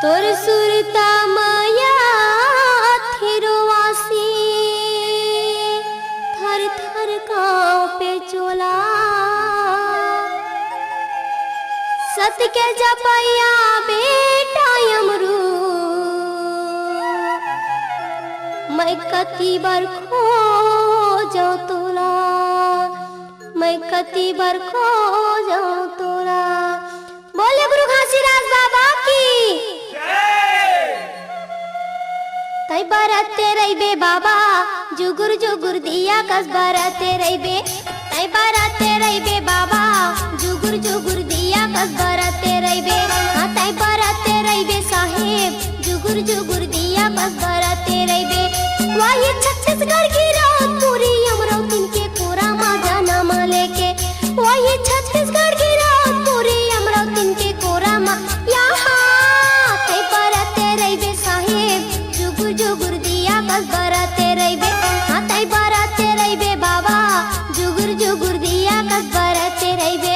तोर सुरता माया थिरुवासी थर थर कांपे चोला सत के जपैया बेटा यमरू मैं कति बार खो जाऊं तोला, मैं कति बार खो जाऊं तोला। बोले गुरु घासीदास बाबा की तै बरते रहिबे बाबा जुगुर जुगुर दिया कस बरते रहिबे, तै बरते रहिबे बाबा जुगुर जुगुर दिया कस बरते रहिबे, हाँ तै बरते रहिबे साहेब जुगुर जुगुर दिया कस बरते रहिबे। वही छत्तीसगढ़ की रात पूरी अमरावती के कोरा माजा नाम लेके, वही छत्तीसगढ़ की रात पूरी अमरावती के कोरा मा यहाँ तै बरते रहिबे साहेब जुगुर जुगुर दिया कस बरते रहिबे, हाँ तै बरते रहिबे बाबा जुगुर जुगुर दिया कस बरते रहिबे।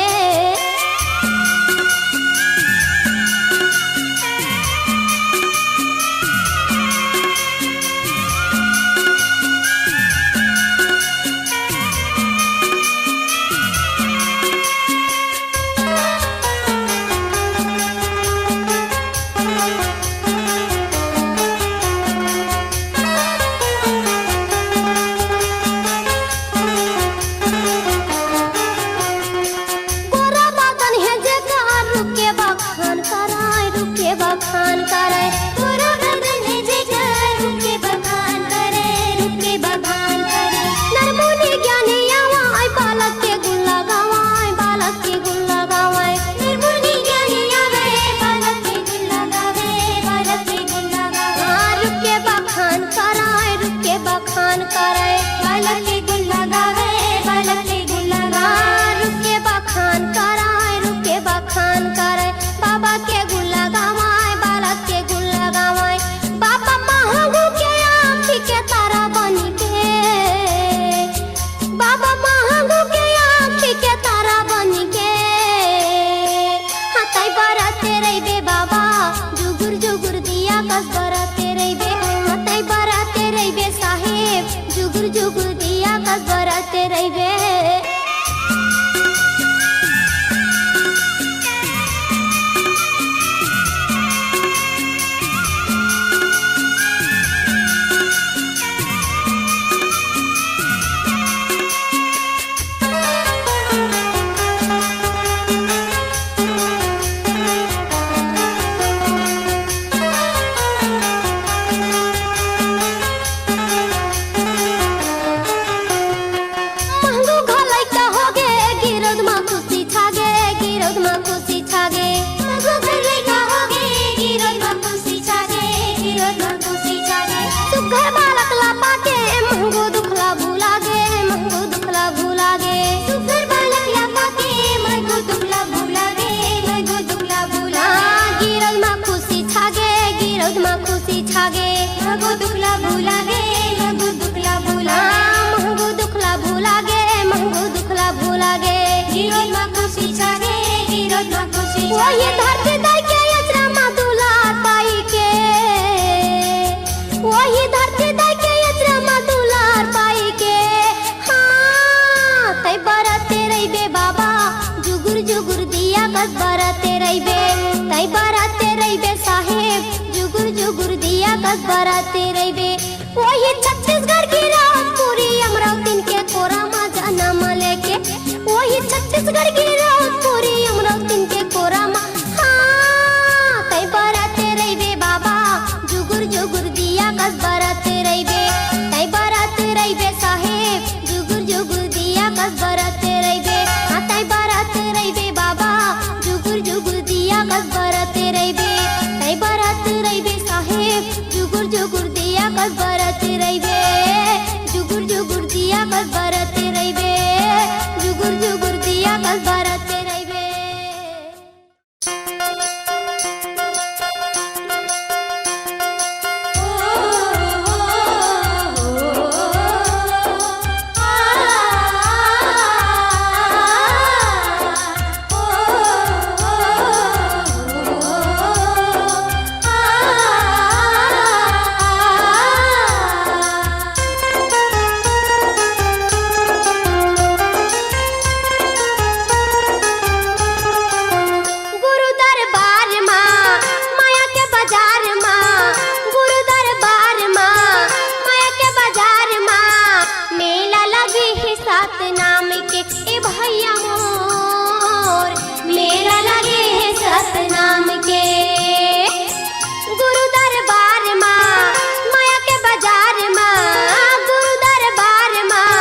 बखान करे पूरा बदन है जिगर रुके बखान करे, रुके बखान करे। नरमुनि ज्ञानी आवाय बालक के गुण लगावाय, बालक के गुण लगावाय। नरमुनि ज्ञानी आवे बालक के गुण लगावे, बालक के गुण लगावे। रुके बखान कराय, रुके बखान कराय। बालक के गुण लगावे, बालक के गुण लगावे। रुके बखान कराय, रुके बखान कराय। बाबा के गुण लगावा के गुण लगावाय। बाबा महंगू के आँखी के तारा बनी के, बाबा महंगू के आँखी के तारा बनी के, हाँ तै बरते रहिबे बाबा जुगुर जुगुर दिया कस बरते रहिबे, हाँ तै बरते रहिबे साहेब जुगुर जुगुर दिया कस बरते रहिबे। महगो दुखला भूला गे, महगो दुखला भूला, महगो दुखला भूला गे, महगो दुखला भूला गे। गिरोध मा खुशी छागे, गिरोध मा खुशी छागे। वही धरती दाई के यचरा मा दुलार पाई के, वही धरती दाई के यचरा मा दुलार पाई के, हाँ तै बरते रहिबे बाबा जुगुर जुगुर दिया कस बरते रहिबे, तै बरते रहिबे साहेब जुगुर जुगुर दिया कस बरते रहिबे। वही छत्तीसगढ़ की रात पूरी अमरावती के कोरा माजा नाम लेके, वही छत्तीसगढ़ की रात पूरी अमरावती के कोरा मा हाँ तै बरते रहिबे बाबा जुगुर जुगुर दिया कस बरते रहिबे, तै बरते रहिबे साहेब जुगुर जुगुर दिया कस बरते रहिबे, हाँ तै बरते रहिबे बाबा जुगुर जुगुर दिया कस बरते रहिबे, तै बरते रहिबे साहेब जुगुर जुगुर दिया कस बरते रहिबे। सतनाम के ए भैया मोर मेला लगे है सतनाम के। गुरु दरबार माँ माया के बाजार माँ, गुरु दरबार माँ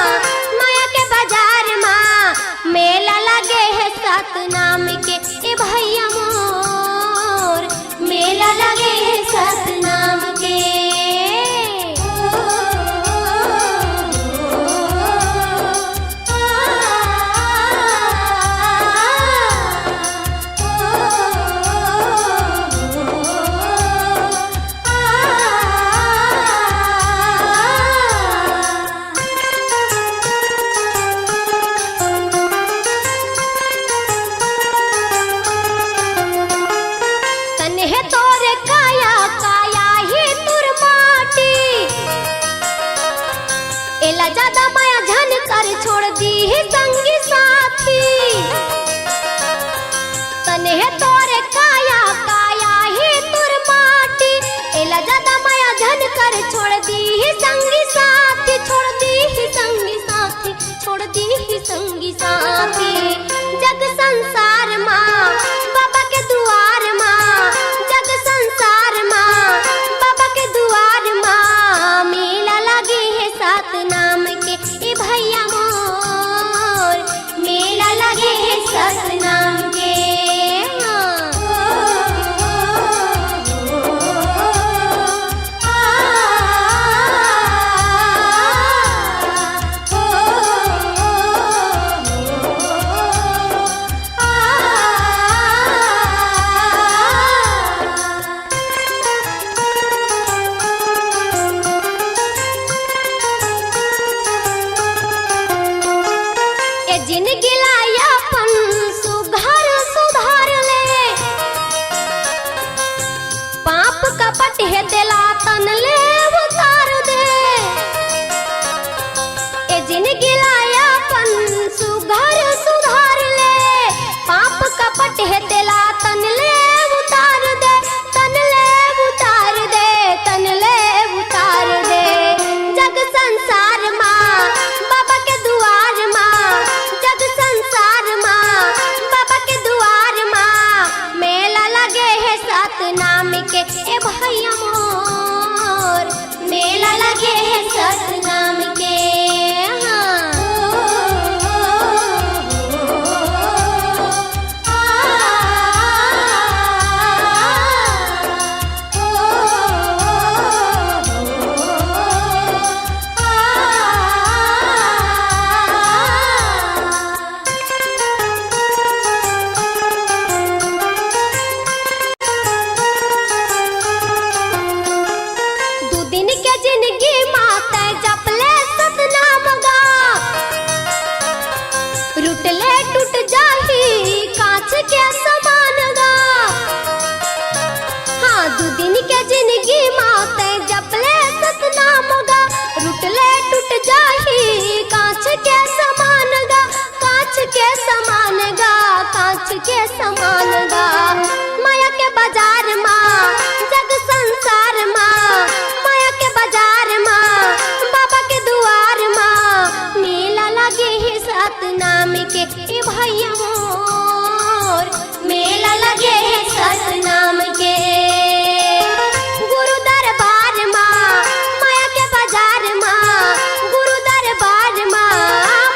माया के बाजार माँ मेला लगे है सतनाम के ए भैया मोर मेला लगे है सतनाम के। तन्हे तोरे काया काया ही तुर माटी, एला ज्यादा माया झन कर छोड़ दी है संगी साथी। तन्हे तोरे काया काया ही तुर माटी, एला ज्यादा माया झन कर छोड़ दी है संगी साथी, छोड़ दी है संगी साथी, छोड़ दी है संगी साथी। जग संसार माँ बाबा के दुआर माँ, जग संसार माँ बाबा के दुआर माँ मेला लगे है सतनाम के ए भैया मोर मेला लगे है सतनाम के। जिनगी लाया अपन सुधार सुधार ले, पाप कपट है दिला तन ले उतार दे। ए जिनगी लाया अपन सुधार सुधार ले, पाप कपट है दिला तन ले उतार दे, तन ले उतार दे, तन ले उतार दे। जग संसार माँ बाबा के दुआर माँ, जग संसार माँ बाबा के दुआर माँ मेला लगे है सतनाम के ए भैया मोर मेला लगे है सतनाम के। दू दिन के जिंदगी माते जपले सतनाम गा, रुटले टूट जाही कांच के समान गा। हाँ दू दिन के जिंदगी माते जपले सतनाम गा, रुटले टूट जाही कांच के समान गा, कांच के समान गा, कांच के समान गा। माया के बाजार माँ जग संसार माँ, माया के बाजार माँ बाबा के दुआर माँ मेला लगे है सतनाम के ए भैया मोर मेला लगे है सतनाम के। गुरु दरबार माँ माया के बाजार माँ, गुरु दरबार माँ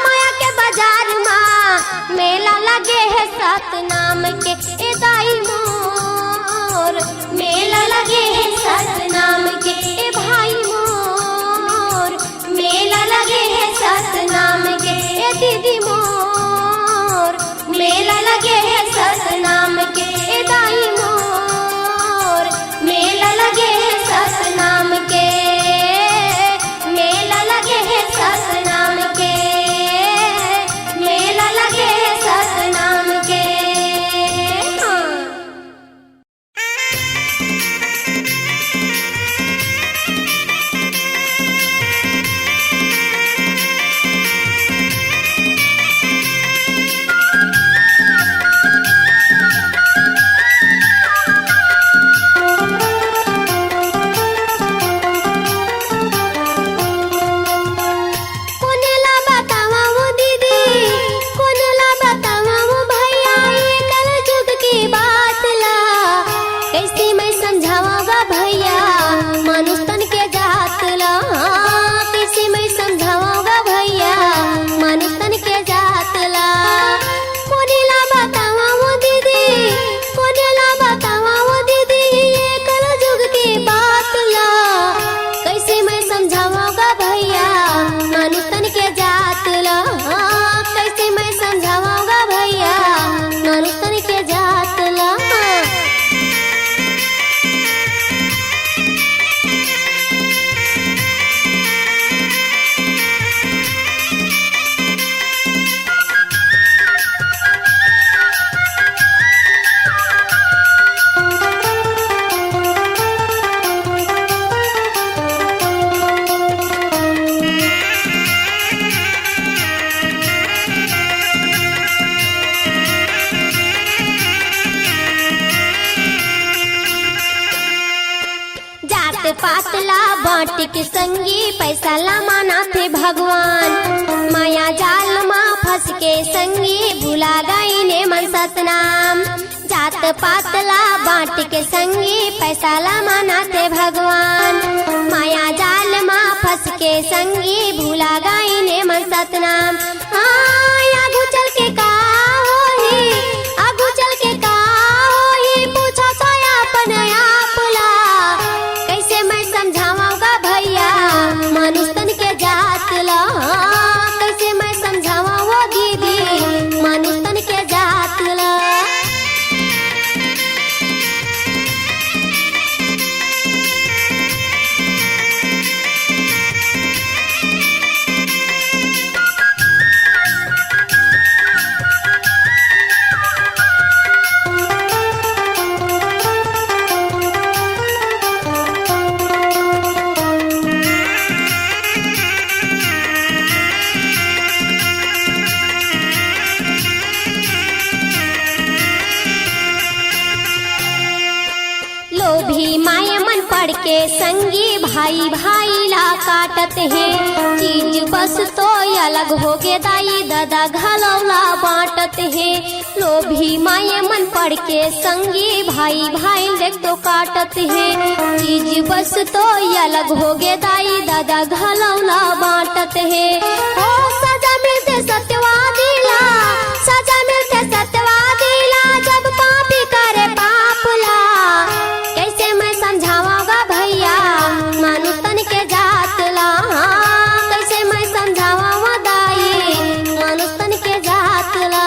माया के बाजार माँ मेला लगे है सतनाम के ए दाई मोर मेला लगे है सतनाम के ए भाई मोर मेला लगे है सतनाम के ए दीदी मोर मेला लगे है सतनाम के ए दाई मोर मेला लगे है सतनाम के, मेला लगे है सतनाम के, मेला लगे है सतनाम के। हाँ। के संगी पैसा ला माना थे भगवान। माया जाल माँ फंस के संगी भुला गई ने मन सतनाम। जात पात ला बांट के संगी पैसा ला माना थे भगवान। माया जाल माँ फंस के संगी भुला गई ने मन सतनाम। आगू चल के का होई, आगू चल के का होई, पूछो तो अपन आप ला। कैसे मैं समझाऊंगा भैया मनुष्यन के जात ला। कैसे मैं समझाऊं वो दीदी मनुष्यन के जात ला। लोभी माया मन पड़ के संगी भाई भाई ला काटत है। चीज बस तो अलग हो गे दाई दादा घलौला बांटत है। लोभी माया मन पड़ के संगी भाई भाई देख तो काटत है। चीज बस तो अलग हो गे दाई दादा घलौला बांटत है। ओ सजा मिलते सत्यवादी ला, सजा मिलते सत्यवादी ला, जब पापी करे पाप ला। कैसे मैं समझाऊंगा भैया मनुष्यन के जात ला। कैसे मैं समझाऊं दाई मनुष्यन के जात ला।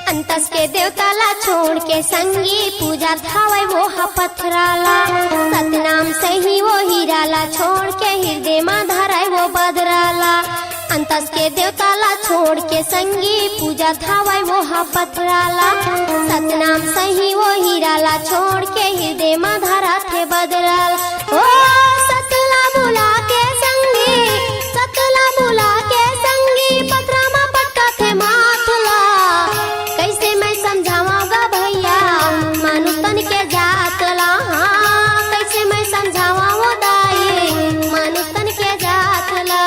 अंतस के देवता ला छोड़ के संगी पूजा थावे वो पथराला। सतनाम सही वो हीरा ला छोड़ के हृदय में धराए वो बदराला। अंतस के देवता ला छोड़ के संगी पूजा थावे वो पथराला। सतनाम सही वो हीरा ला छोड़ के हृदय में धरा थे बदराला। ओ सतला बुला के संगी, सतला बुला के संगी पथरा में पटका थे माथला। कैसे मैं समझाऊंगा भैया मनुष्यन के जात ला। कैसे मैं समझाऊं दाई मनुष्यन के जात ला।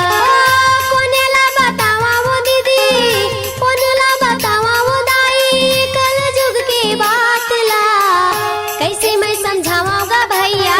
कोने ला बतावा वो दीदी, कोने ला बतावा वो दाई कल युग की बात ला। कैसे मैं समझाऊंगा भैया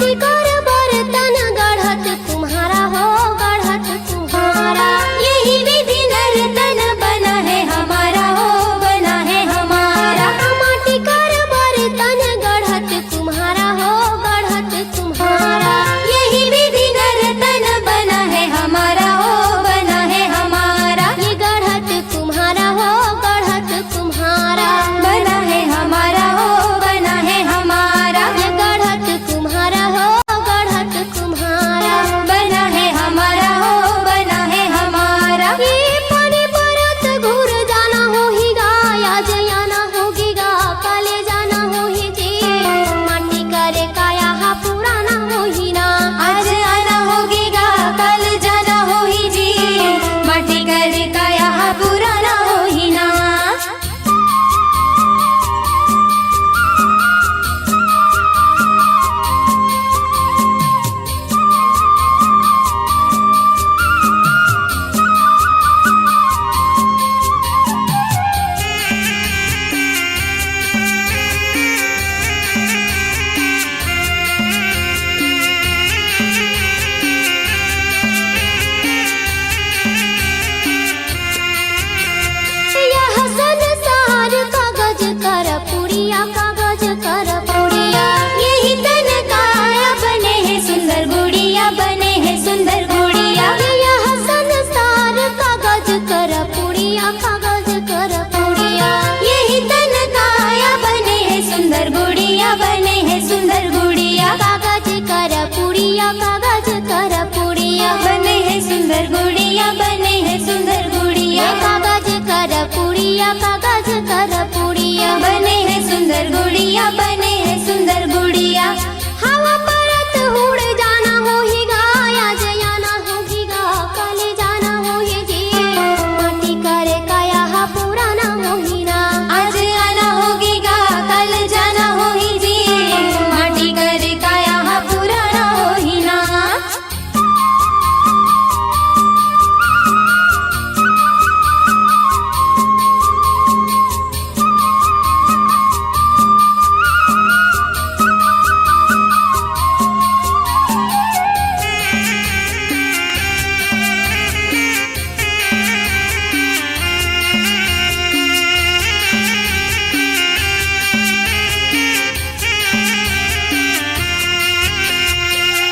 माटी कर बर्तन गढ़त तुम्हारा हो, गढ़त तुम्हारा। यही विधि नर्तन बना है हमारा हो, बना है हमारा। माटी कर बर्तन गढ़त तुम्हारा हो, गढ़त तुम्हारा। यही विधि नर्तन बना है हमारा हो, बना है हमारा। ये गढ़त तुम्हारा हो, गढ़त तुम्हारा। बना है हमारा हो, बना है हमारा। ये गढ़त तुम्हारा हो, गढ़त तुम्हारा। बना है हमारा हो, बना है हमारा। ये पानी परत घूर जाना हो ही गा, आज आना होगी गा, काले जाना हो ही जी। माटी करे काया हा पुराना हो ही ना। आज आना होगी गा, कल जाना हो ही जी। माटी करे का यहाँ पुराना हो ही ना। यह संसार कागज कर पुड़िया, कागज कर पुड़िया। यही तन काया बने हैं सुंदर गुड़िया, बने हैं सुंदर गुड़िया। यह संसार कागज कर पुड़िया, कागज कर पुड़िया। यही तन काया बने हैं सुंदर गुड़िया, बने हैं सुंदर गुड़िया। कागज कर पुड़िया, कागज कर पुड़िया। बने हैं सुंदर गुड़िया, बने हैं सुंदर गुड़िया। कागज कर पुड़िया, कागज कर पुड़िया। बने हैं सुंदर गुड़िया, बने हैं सुंदर गुड़िया। हवा परत उड़ जाना हो ही गा, आज आना होगी गा, काले जाना हो ही जी। माटी करे काया हा पुराना हो ही ना। आज आना होगी गा, कल जाना हो ही जी। माटी करे का यहाँ पुराना हो ही ना।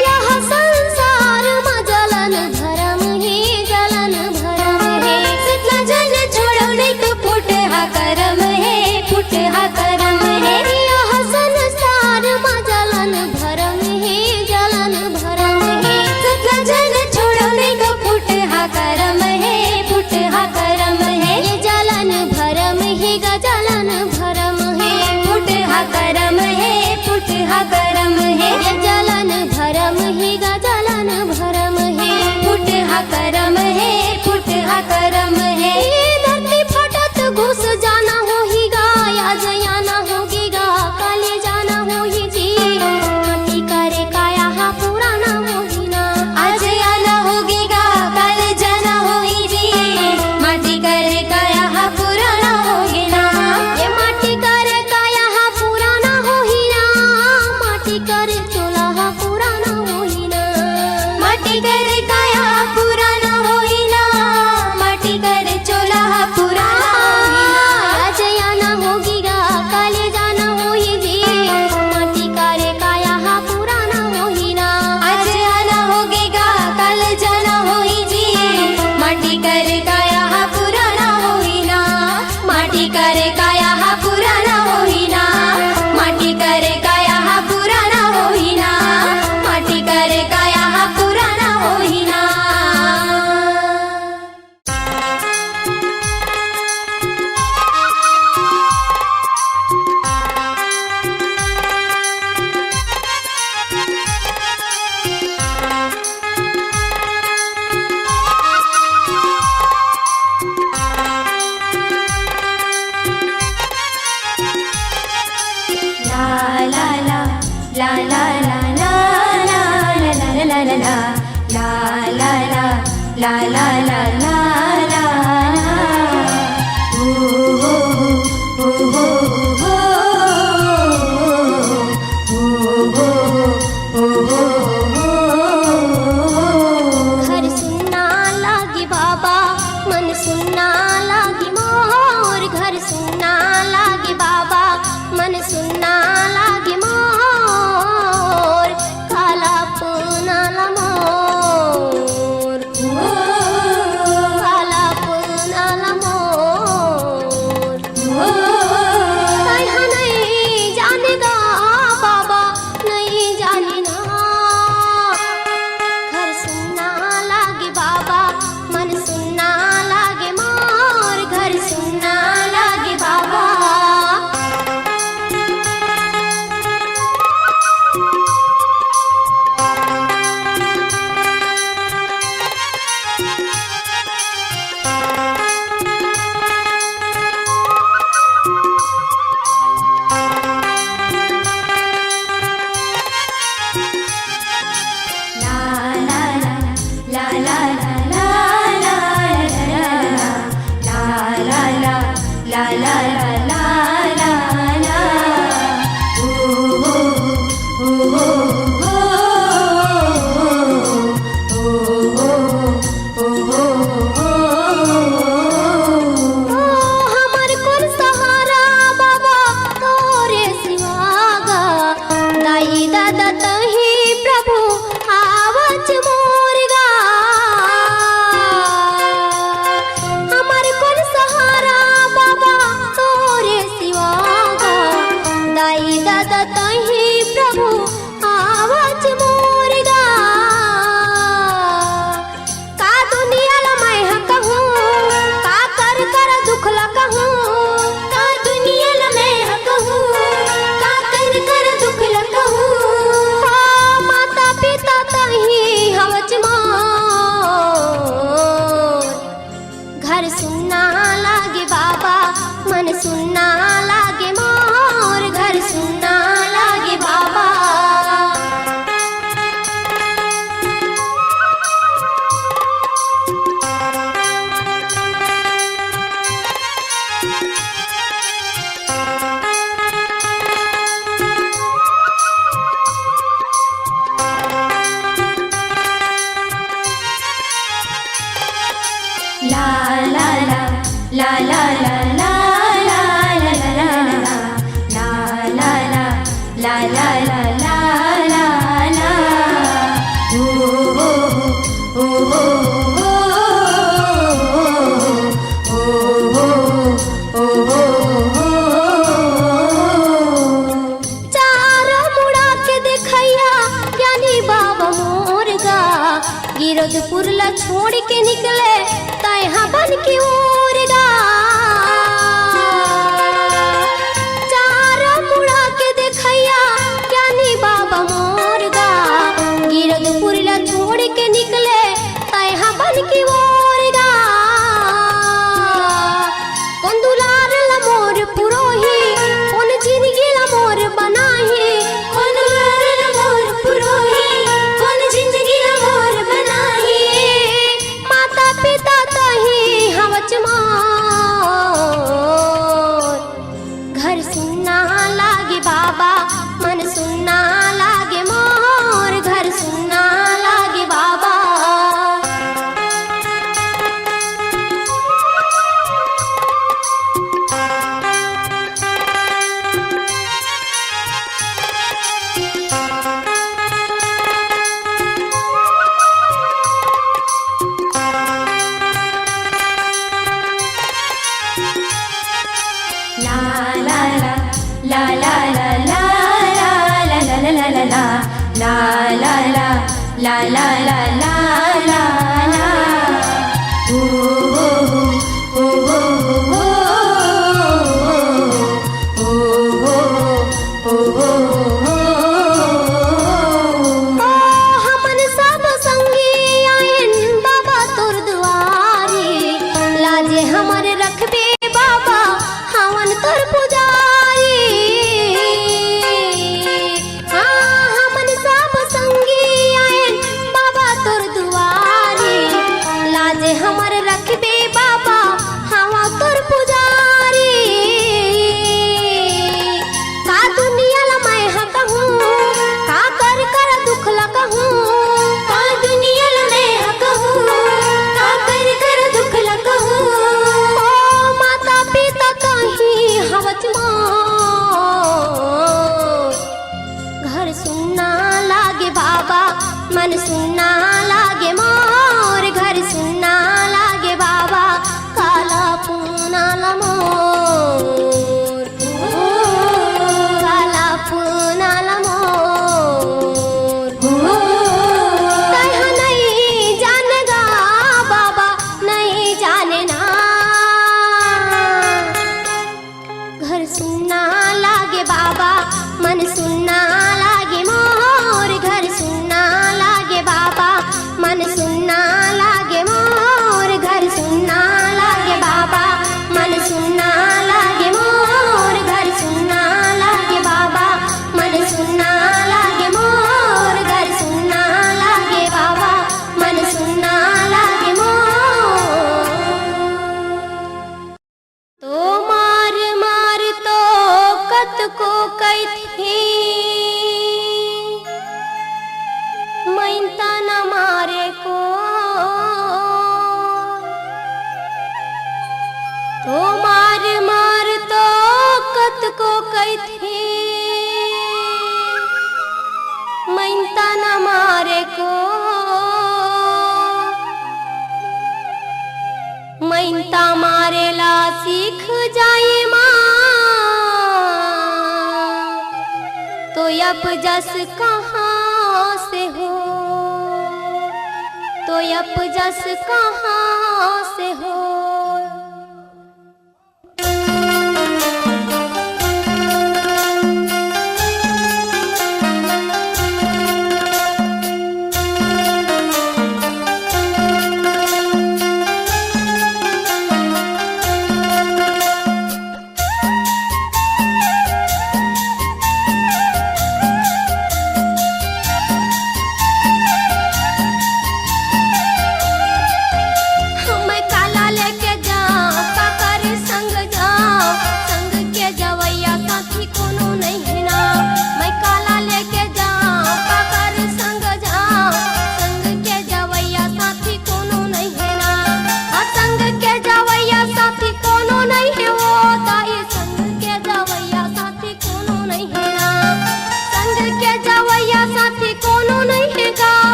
यह संसार में जलन भरम ही, जलन भरम है। सतला जल छोड़ो नहीं तो फुट हा करम है, फुट हा करम है। यह संसार में जलन भरम है, जलन भरम है। सतला जल छोड़ो नहीं तो फुट हा करम है, फुट हा करम है। ये जलन भरम ही गा, जलन भरम है। फुट हा करम है, फुट हा करम है। ये जलन भरम ही गा, जलन भरम है। फुट हा करम है, फुट हा करम है। ये धरती फटत घुस जाना हो ही गा, आज आना होगी गा, काले जाना हो ही जी। माटी करे काया हा पुराना हो ही ना। आज आना होगी गा, कल जाना हो ही जी। माटी करे का यहाँ पुराना होगी ना। ये माटी करे काया हा पुराना हो ही ना। माटी करे चोला हा पुराना हो ही ना। माटी करे का यहाँ पुराना हो ही ना। माटी करे चोला हा पुराना हो ही ना। आज आना होगी गा, काले जाना हो ही जी। माटी करे काया हा पुराना हो ही ना। आज आना होगी गा, कल जाना हो ही जी। माटी करे का यहाँ पुराना हो ही ना। माटी करे का यहाँ पुराना हो ही ना। माटी करे का यहाँ पुराना हो ही ना। माटी करे का यहाँ पुराना हो ही ना। la la la la la. Ooh, ooh, ooh, ooh, ooh, ooh, ooh, ooh, ooh. दतहि प्रभु आवच मोरगा हमार कौन सहारा बाबा तोरे सिवागा दाई दतहि प्रभु आवच मोरगा का दुनिया ला मैं कहूँ का कर दुख ला कहूँ का दुनिया ला मैं कहूँ का कर दुख ला कहूँ माता पिता तही हवच मोर घर सुनना लागे बाबा मन सुनना लागे मोर घर सुनना लागे बाबा la la la la la la la la la la la la la la la la la oh oh oh गिरदपुरला छोड़ के निकले तैहा बन की ओरगा चार मुड़ा के देखैया ज्ञानी बाबा मोरगा गिरदपुरला छोड़ के निकले तैहा बन की ओरगा कौन दुलार ला मोर पुरोही कौन जिंदगी ला मोर बनाही कौन दुलार ला मोर पुरोही कौन जिंदगी ला मोर पिता तही हवच मोर घर सुनना लागे बाबा मन सुनना लागे मोर घर सुनना लागे बाबा la la la la la la oh oh oh oh oh हमन सब संगी आयन बाबा तोर दुआरी लाजे हमर रखबे बाबा हवन तोर पुजारी हमन सब संगी आयन बाबा तोर दुआरी लाजे हमर रखबे बाबा हवा तोर पुजारी का दुनिया ला मैं कहूँ का कर दुख ला कहूँ का दुनिया ला मैं कहूँ का कर दुख ला कहूँ माता पिता कहीं हवच मोर घर सुनना लागे बाबा मन सुनना लागे मोर घर सुनना लागे बाबा काला पूना ला मोर काला पूना ला मोर तैहा नहीं जानेगा बाबा नहीं जाने ना घर सुनना लागे बाबा मन सुनना लागे मोर घर सुनना लागे बाबा मन सुनना लागे मोर घर सुनना लागे बाबा मन सुनना लागे मोर घर सुनना लागे बाबा मन सुनना लागे मोर घर सुनना लागे बाबा मन सुनना लागे मोर तो मार मार तो कत को कैथी मैंता न मारे को तो मार मार तो कत को कैथी मैंता न मारे को मैंता मारेला सीख जाए माँ तो अब जस कहाँ से हो तो अब जस कहाँ से हो।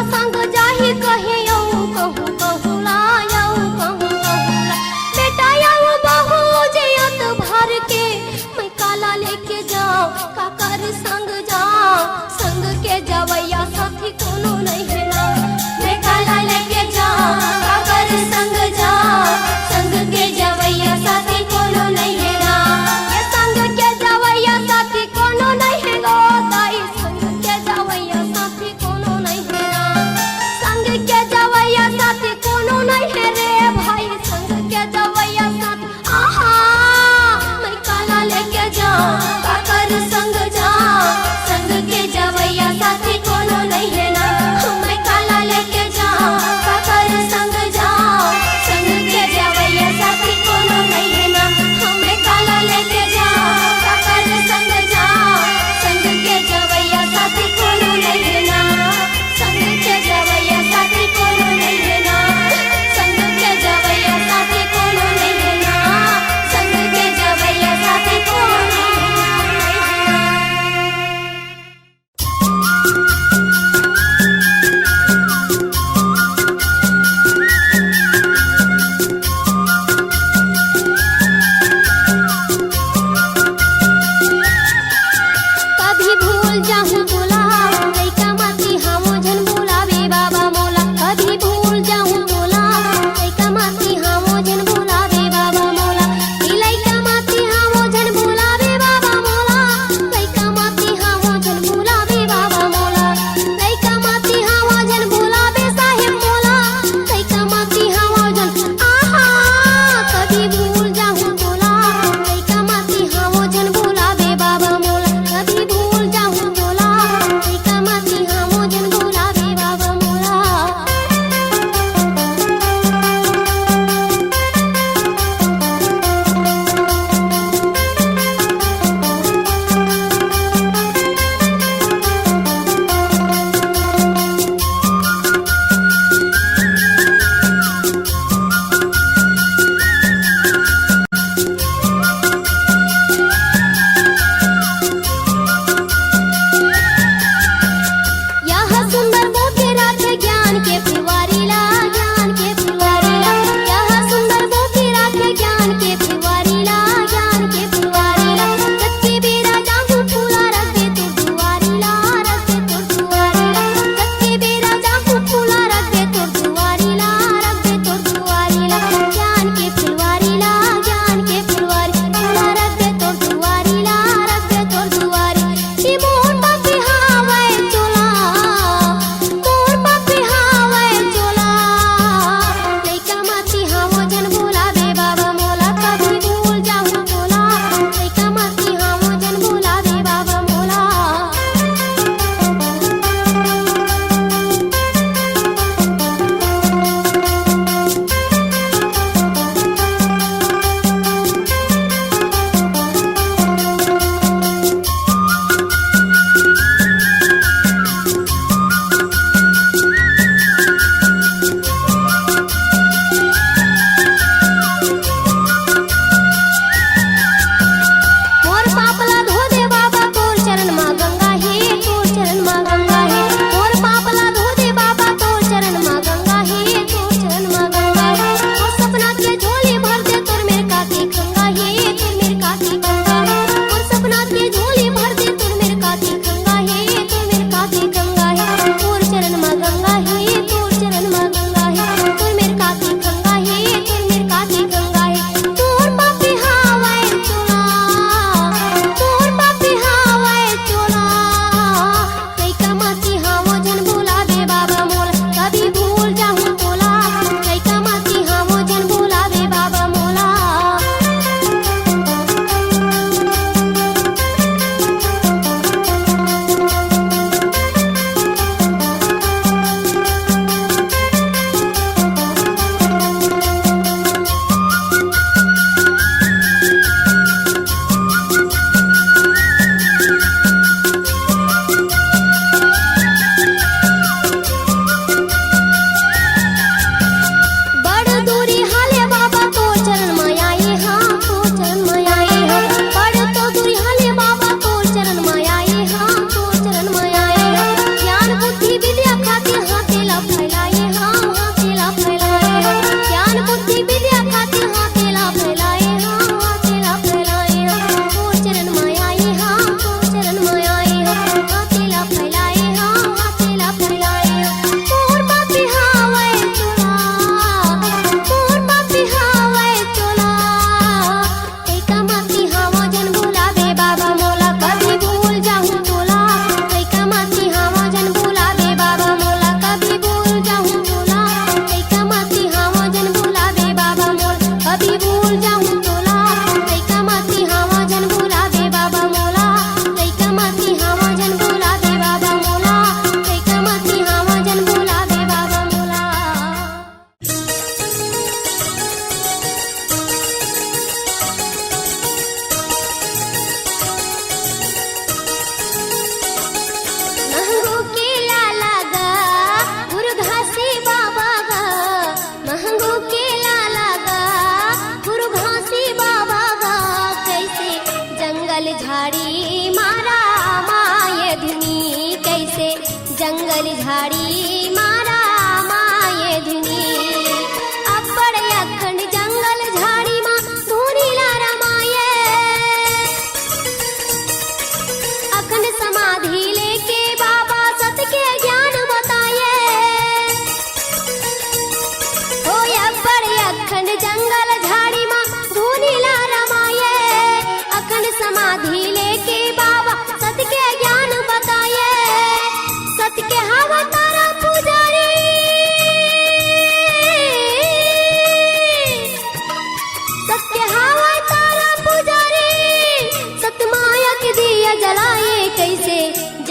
संग जाही कहे कहूँ कहूँ ला कहूँ कहूँ ला बेटा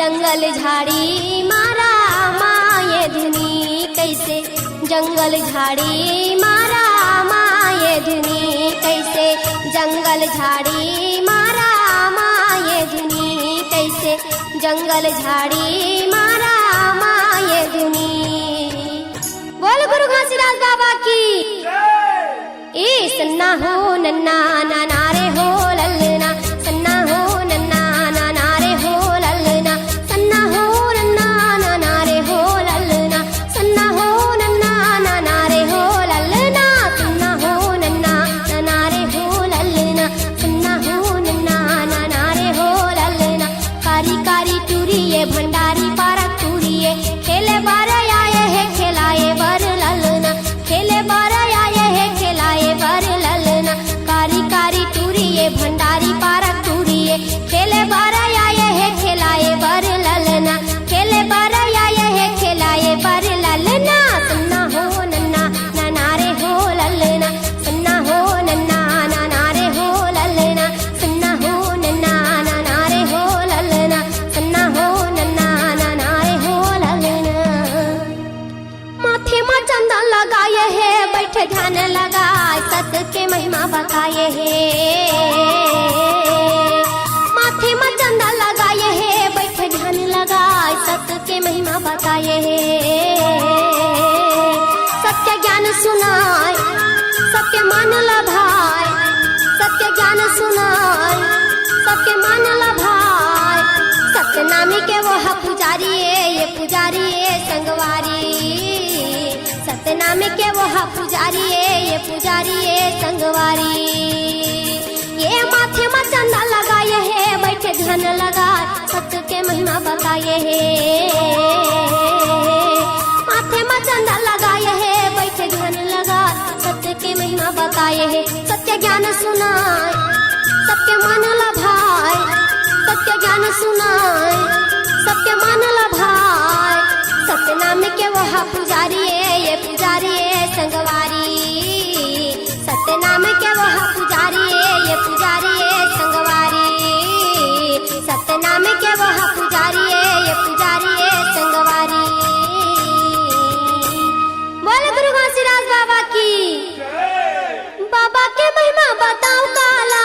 जंगल झाड़ी मारा माये धुनी कैसे, जंगल झाड़ी मारा माये धुनी कैसे, जंगल झाड़ी मारा माये धुनी कैसे, जंगल झाड़ी मारा माये धुनी। बोल गुरु घासीदास बाबा की। ए सन्ना हो नन्ना नाना रे हो ललना, सन्ना हो नन्ना नाना रे हो ललना, सन्ना हो नन्ना नाना रे हो ललना, सन्ना हो नन्ना नाना रे हो ललना, सन्ना हो नन्ना नाना रे हो ललना, सन्ना हो नन्ना नाना रे हो ललना। कारी कारी टूरिये भंडारी पारा टूरिये, खेले बार आए है खिलाए बर ललना, खेले बार आए है खिलाए बर ललना। कारी कारी टूरिये भंडारी पारा टूरिये, खेले बार आए है खिलाए बर ललना, खेले बार आए है खिलाए बर ललना। सन्ना हो नन्ना नाना रे हो ललना, सन्ना हो नन्ना नाना रे हो ललना, सन्ना हो नन्ना नाना रे हो ललना, सन्ना हो नन्ना नाना रे हो ललना। माथे में चंदन लगाए है बैठे ध्यान लगाए, सत के महिमा बताए है। माथे में चंदन लगाए है बैठे ध्यान लगाए, सत के महिमा बताए है। सत्य ज्ञान सुनाए सबके मन लभाए, सत्य ज्ञान सुनाए सबके मन लभाए। सत्यनामी के वो पुजारी ये पुजारी संगवारी, सत्यनाम के वो पुजारी ये पुजारी संगवारी। ये माथे में चंदा लगाए है बैठे ध्यान लगाए, सत्य के महिमा बताए है। माथे में चंदा लगाए है बैठे ध्यान लगाए, सत्य के महिमा बताए है। सत्य ज्ञान सुनाए सबके मन लभाए, सत्य ज्ञान सुनाए सबके मन लभाए। सत्यनाम के वह पुजारी ये पुजारी संगवारी, सत्यनाम के वह पुजारी ये पुजारी संगवारी, सत्यनाम के वह पुजारी ये पुजारी संगवारी। बोल गुरु घासीदास बाबा की। बाबा के महिमा बताओ काला,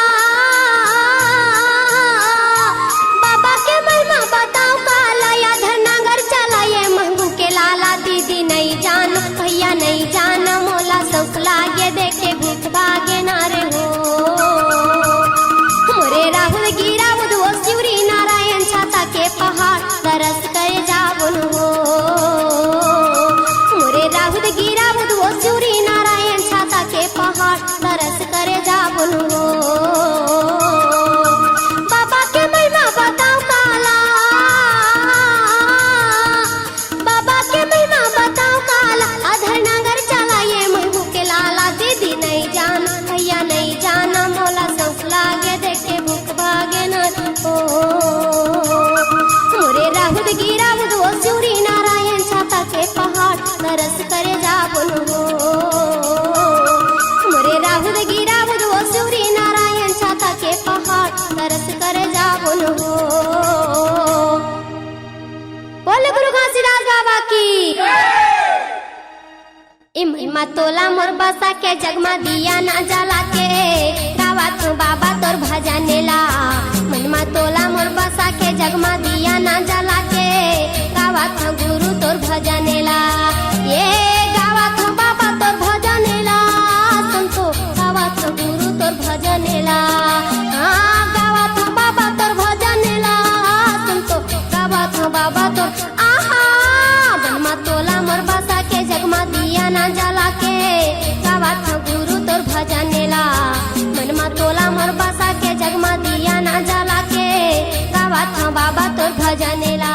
बाबा के महिमा बताओ काला। या धनागर चला ये महबू के लाला, दीदी नहीं जान भैया नहीं जान, मोला शौक लागे देखे भूत भागे नारे हो। मोरे राहुल गिरा वो शिवरी नारायण छाता के पहाड़ तरस करे जावन हो। मोरे राहुल गिरा वो शिवरी नारायण छाता के पहाड़ तरस करे जावन हो। बाबा के महिमा बताओ काला, बाबा के महिमा बताओ काला। अधर नगर चला ये महबू के लाला, दीदी नहीं जान भैया नहीं जान, मोला शौक लागे देखे भूख भागे न हो। मोरे राहुल गिरा वो शिवरी नारायण छाता के पहाड़ तरस करे जावन हो। मोरे राहुल गिरा वो शिवरी नारायण छाता के पहाड़ तरस करे जावन हो। बोल गुरु घासीदास बाबा की। ए महिमा तोला मोर बसा के जगमा दिया ना जला के, गावा तू बाबा तोर भजनेला। महिमा तोला मोर बसा के जगमा दिया ना जला के, गावा तू गुरु तोर भजनेला। ये गावा तू बाबा तोर भजनेला, संतो गावा तू गुरु तोर भजनेला। हाँ गावा तू बाबा तोर भजनेला, संतो गावा तू बाबा तोर। आहा महिमा तोला मोर बसा के जगमा दिया ना जला के, गावा तू गुरु तोर भजनेला। महिमा तोला मोर बसा के जगमा दिया ना जला के, गावा तू बाबा तोर भजनेला।